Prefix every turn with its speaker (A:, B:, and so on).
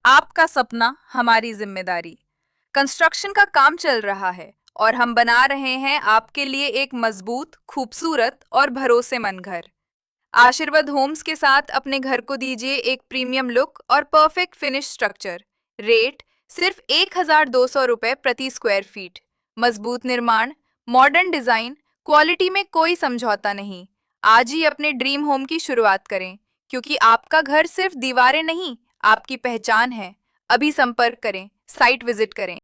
A: आपका सपना हमारी जिम्मेदारी। कंस्ट्रक्शन का काम चल रहा है और हम बना रहे हैं आपके लिए एक मजबूत, खूबसूरत और भरोसेमंद घर। आशीर्वाद होम्स के साथ अपने घर को दीजिए एक प्रीमियम लुक और परफेक्ट फिनिश स्ट्रक्चर। रेट सिर्फ 1,200 रुपए प्रति स्क्वायर फीट। मजबूत निर्माण, मॉडर्न डिजाइन, क्वालिटी में कोई समझौता नहीं। आज ही अपने ड्रीम होम की शुरुआत करें, क्योंकि आपका घर सिर्फ दीवारें नहीं, आपकी पहचान है। अभी संपर्क करें, साइट विजिट करें।